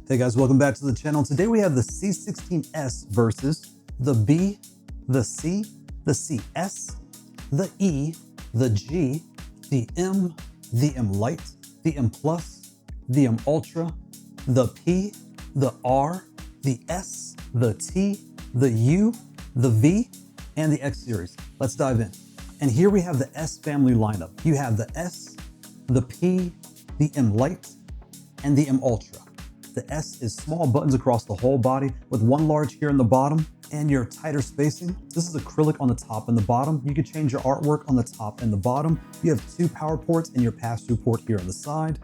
Hey guys, welcome back to the channel. Today we have the C16-S versus the B, the C, the CS, the E, the G, the M-Lite, the M Plus, the M Ultra, the P, the R, the S, the T, the U, the V, and the X series. Let's dive in. And here we have the S family lineup. You have the S, the P, the M-Lite, and the M Ultra. The S is small buttons across the whole body with one large here in the bottom and your tighter spacing. This is acrylic on the top and the bottom. You can change your artwork on the top and the bottom. You have two power ports and your pass-through port here on the side.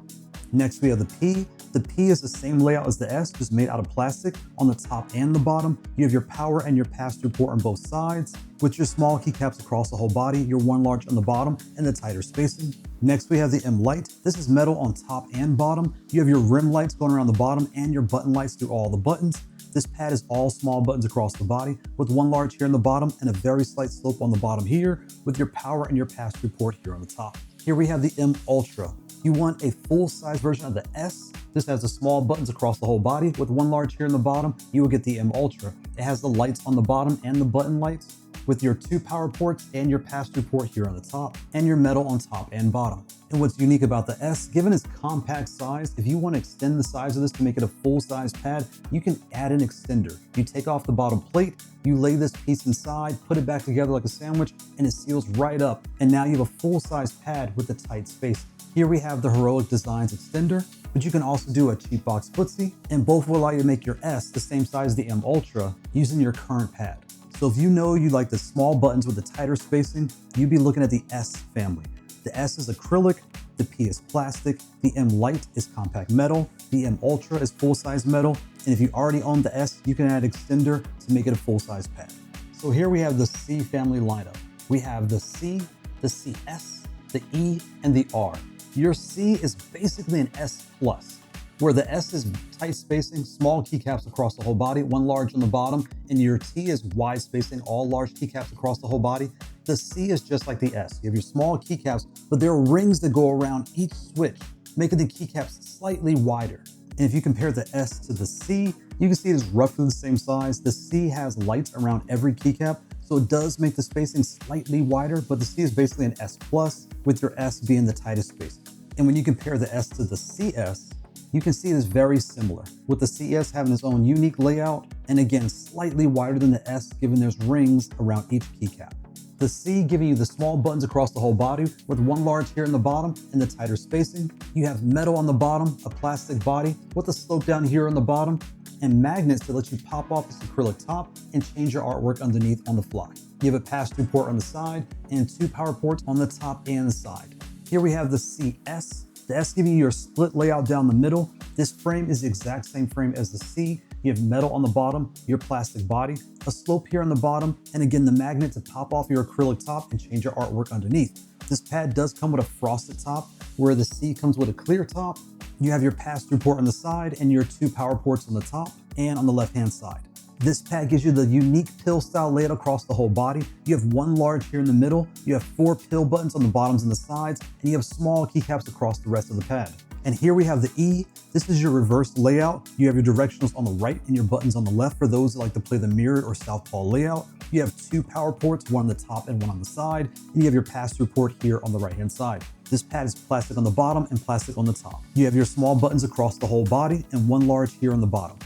Next, we have the P. The P is the same layout as the S, just made out of plastic on the top and the bottom. You have your power and your pass-through port on both sides with your small keycaps across the whole body, your one large on the bottom, and the tighter spacing. Next, we have the M-Lite. This is metal on top and bottom. You have your rim lights going around the bottom and your button lights through all the buttons. This pad is all small buttons across the body with one large here in the bottom and a very slight slope on the bottom here with your power and your pass-through port here on the top. Here we have the M Ultra. You want a full-size version of the S. This has the small buttons across the whole body with one large here in the bottom. You will get the M Ultra. It has the lights on the bottom and the button lights with your two power ports and your pass-through port here on the top and your metal on top and bottom. And what's unique about the S, given its compact size, if you want to extend the size of this to make it a full-size pad, you can add an extender. You take off the bottom plate, you lay this piece inside, put it back together like a sandwich, and it seals right up. And now you have a full-size pad with a tight space. Here we have the Heroic Designs extender, but you can also do a cheap box footsie, and both will allow you to make your S the same size as the M Ultra using your current pad. So if you know you like the small buttons with the tighter spacing, you'd be looking at the S family. The S is acrylic, the P is plastic, the M-Lite is compact metal, the M Ultra is full-size metal, and if you already own the S, you can add extender to make it a full-size pad. So here we have the C family lineup. We have the C, the CS, the E, and the R. Your C is basically an S plus, where the S is tight spacing, small keycaps across the whole body, one large on the bottom, and your T is wide spacing, all large keycaps across the whole body. The C is just like the S. You have your small keycaps, but there are rings that go around each switch, making the keycaps slightly wider. And if you compare the S to the C, you can see it is roughly the same size. The C has lights around every keycap, so it does make the spacing slightly wider, but the C is basically an S plus, with your S being the tightest spacing. And when you compare the S to the CS, you can see it is very similar, with the CS having its own unique layout, and again, slightly wider than the S, given there's rings around each keycap. The C giving you the small buttons across the whole body with one large here in the bottom and the tighter spacing. You have metal on the bottom, a plastic body with a slope down here on the bottom, and magnets to let you pop off this acrylic top and change your artwork underneath on the fly. You have a pass-through port on the side and two power ports on the top and the side. Here we have the CS. The S giving you your split layout down the middle. This frame is the exact same frame as the C. You have metal on the bottom, your plastic body, a slope here on the bottom, and again, the magnet to pop off your acrylic top and change your artwork underneath. This pad does come with a frosted top, where the C comes with a clear top. You have your pass-through port on the side and your two power ports on the top and on the left-hand side. This pad gives you the unique pill style layout across the whole body. You have one large here in the middle, you have four pill buttons on the bottoms and the sides, and you have small keycaps across the rest of the pad. And here we have the E. This is your reverse layout. You have your directionals on the right and your buttons on the left for those that like to play the mirrored or Southpaw layout. You have two power ports, one on the top and one on the side, and you have your pass-through port here on the right-hand side. This pad is plastic on the bottom and plastic on the top. You have your small buttons across the whole body and one large here on the bottom.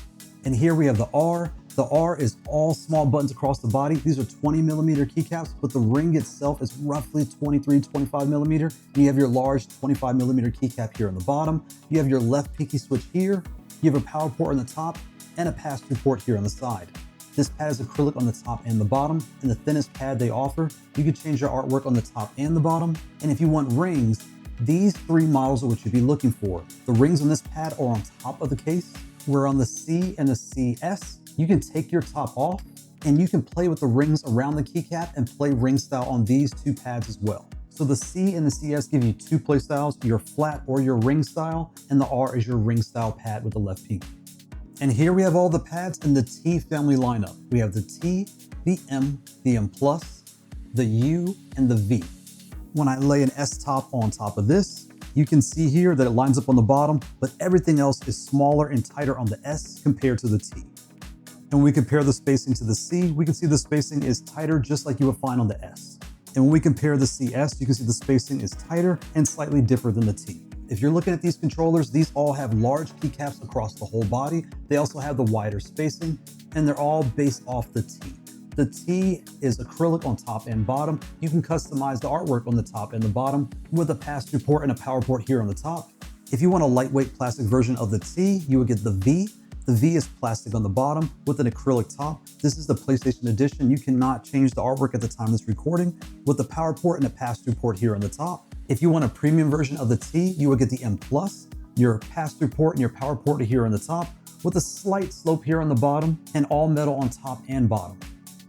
And here we have the R. The R is all small buttons across the body. These are 20mm keycaps, but the ring itself is roughly 23-25mm. And you have your large 25mm keycap here on the bottom. You have your left pinky switch here. You have a power port on the top and a pass-through port here on the side. This pad is acrylic on the top and the bottom, and the thinnest pad they offer. You can change your artwork on the top and the bottom. And if you want rings, these three models are what you'd be looking for. The rings on this pad are on top of the case, where on the C and the CS, you can take your top off and you can play with the rings around the keycap and play ring style on these two pads as well. So the C and the CS give you two play styles, your flat or your ring style, and the R is your ring style pad with the left pinky. And here we have all the pads in the T family lineup. We have the T, the M Plus, the U, and the V. When I lay an S top on top of this, You can see here that it lines up on the bottom, but everything else is smaller and tighter on the S compared to the T. And when we compare the spacing to the C, we can see the spacing is tighter just like you would find on the S. And when we compare the CS, you can see the spacing is tighter and slightly different than the T. If you're looking at these controllers, these all have large keycaps across the whole body. They also have the wider spacing, and they're all based off the T. The T is acrylic on top and bottom. You can customize the artwork on the top and the bottom with a pass-through port and a power port here on the top. If you want a lightweight plastic version of the T, you would get the V. The V is plastic on the bottom with an acrylic top. This is the PlayStation edition. You cannot change the artwork at the time of this recording with the power port and a pass-through port here on the top. If you want a premium version of the T, you would get the M+, your pass-through port and your power port here on the top with a slight slope here on the bottom and all metal on top and bottom.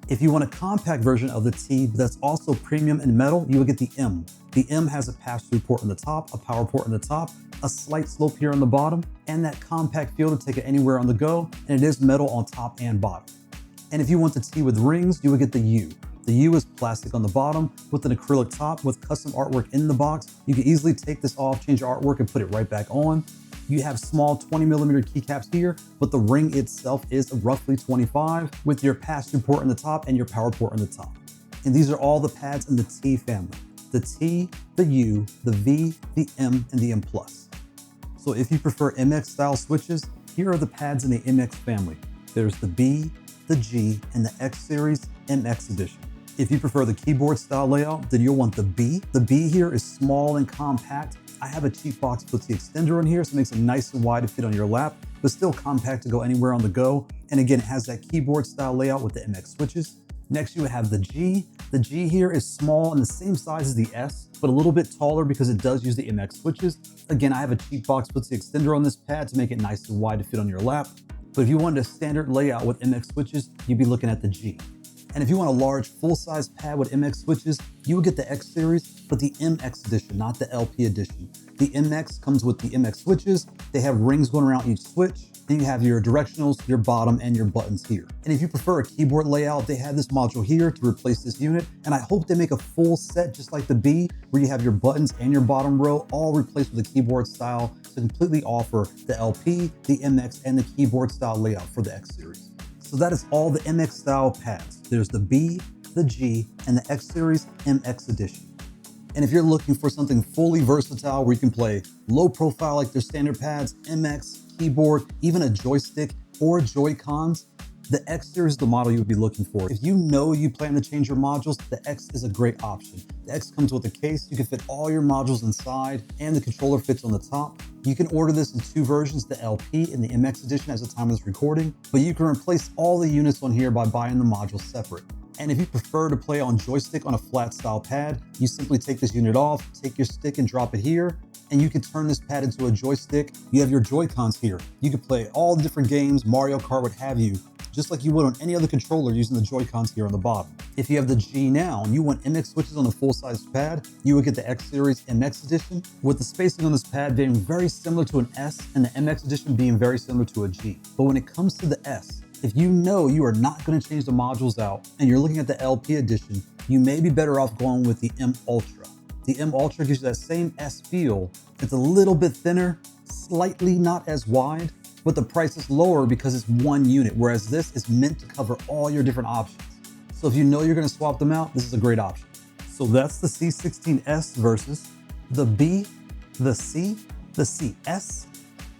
If you want a compact version of the T that's also premium and metal, you would get the M. The M has a pass-through port on the top, a power port on the top, a slight slope here on the bottom, and that compact feel to take it anywhere on the go, and it is metal on top and bottom. And if you want the T with rings, you would get the U. The U is plastic on the bottom with an acrylic top with custom artwork in the box. You can easily take this off, change your artwork, and put it right back on. You have small 20mm keycaps here, but the ring itself is roughly 25 with your pass-through port on the top and your power port on the top. And these are all the pads in the T family. The T, the U, the V, the M, and the M+. So if you prefer MX style switches, here are the pads in the MX family. There's the B, the G, and the X series MX edition. If you prefer the keyboard style layout, then you'll want the B. The B here is small and compact. I have a cheap box puts the extender in here, so it makes it nice and wide to fit on your lap, but still compact to go anywhere on the go. And again, it has that keyboard style layout with the MX switches. Next, you have the G. The G here is small and the same size as the S, but a little bit taller because it does use the MX switches. Again, I have a cheap box puts the extender on this pad to make it nice and wide to fit on your lap. But if you wanted a standard layout with MX switches, you'd be looking at the G. And if you want a large full-size pad with MX switches, you would get the X series, but the MX edition, not the LP edition. The MX comes with the MX switches. They have rings going around each switch. Then you have your directionals, your bottom, and your buttons here. And if you prefer a keyboard layout, they have this module here to replace this unit. And I hope they make a full set just like the B, where you have your buttons and your bottom row all replaced with a keyboard style to completely offer the LP, the MX, and the keyboard style layout for the X series. So that is all the MX style pads. There's the B, the G, and the X series MX edition. And if you're looking for something fully versatile where you can play low profile like their standard pads, MX, keyboard, even a joystick or Joy-Cons, the X series is the model you would be looking for. If you know you plan to change your modules, the X is a great option. The X comes with a case, you can fit all your modules inside, and the controller fits on the top. You can order this in two versions, the LP and the MX edition as the time of this recording, but you can replace all the units on here by buying the modules separate. And if you prefer to play on joystick on a flat style pad, you simply take this unit off, take your stick and drop it here, and you can turn this pad into a joystick. You have your Joy-Cons here. You can play all the different games, Mario Kart, what have you, just like you would on any other controller using the Joy-Cons here on the bottom. If you have the G now and you want MX switches on a full-size pad, you would get the X Series MX edition, with the spacing on this pad being very similar to an S and the MX edition being very similar to a G. But when it comes to the S, if you know you are not going to change the modules out and you're looking at the LP edition, you may be better off going with the M Ultra. The M Ultra gives you that same S feel. It's a little bit thinner, slightly not as wide, but the price is lower because it's one unit, whereas this is meant to cover all your different options. So if you know you're going to swap them out, this is a great option. So that's the C16S versus the B, the C, the CS,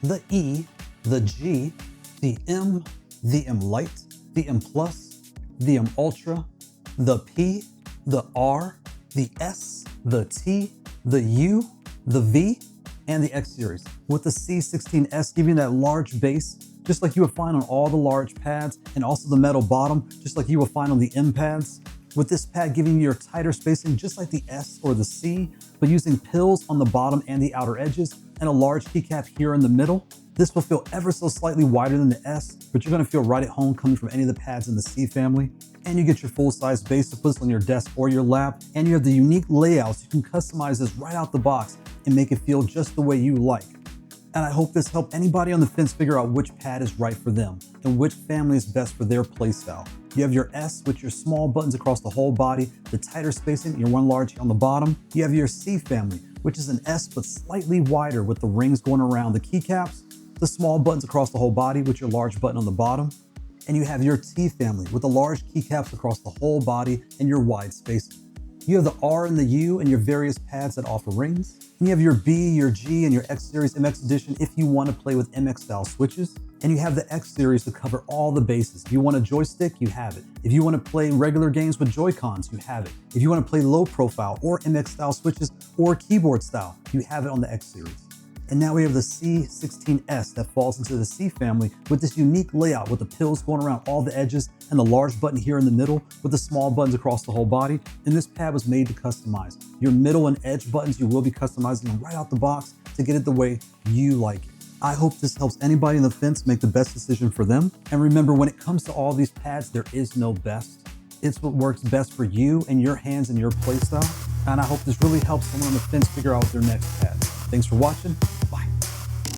the E, the G, the M, the M-Lite, the M+, the M Ultra, the P, the R, the S, the T, the U, the V, and the X series. With the C16S giving that large base, just like you would find on all the large pads, and also the metal bottom, just like you will find on the M pads. With this pad giving you your tighter spacing, just like the S or the C, but using pills on the bottom and the outer edges, and a large keycap here in the middle. This will feel ever so slightly wider than the S, but you're gonna feel right at home coming from any of the pads in the C family. And you get your full-size base to put this on your desk or your lap, and you have the unique layouts. You can customize this right out the box and make it feel just the way you like. And I hope this helped anybody on the fence figure out which pad is right for them and which family is best for their playstyle. You have your S with your small buttons across the whole body, the tighter spacing, your one large on the bottom. You have your C family which is an S but slightly wider with the rings going around the keycaps, the small buttons across the whole body with your large button on the bottom, and you have your T family with the large keycaps across the whole body and your wide spacing. You have the R and the U and your various pads that offer rings. And you have your B, your G, and your X Series MX Edition if you want to play with MX style switches. And you have the X Series to cover all the bases. If you want a joystick, you have it. If you want to play regular games with Joy-Cons, you have it. If you want to play low profile or MX style switches or keyboard style, you have it on the X Series. And now we have the C16-S that falls into the C family with this unique layout with the pills going around all the edges and the large button here in the middle with the small buttons across the whole body. And this pad was made to customize. Your middle and edge buttons, you will be customizing them right out the box to get it the way you like it. I hope this helps anybody on the fence make the best decision for them. And remember, when it comes to all these pads, there is no best. It's what works best for you and your hands and your playstyle. And I hope this really helps someone on the fence figure out their next pad. Thanks for watching. Bye.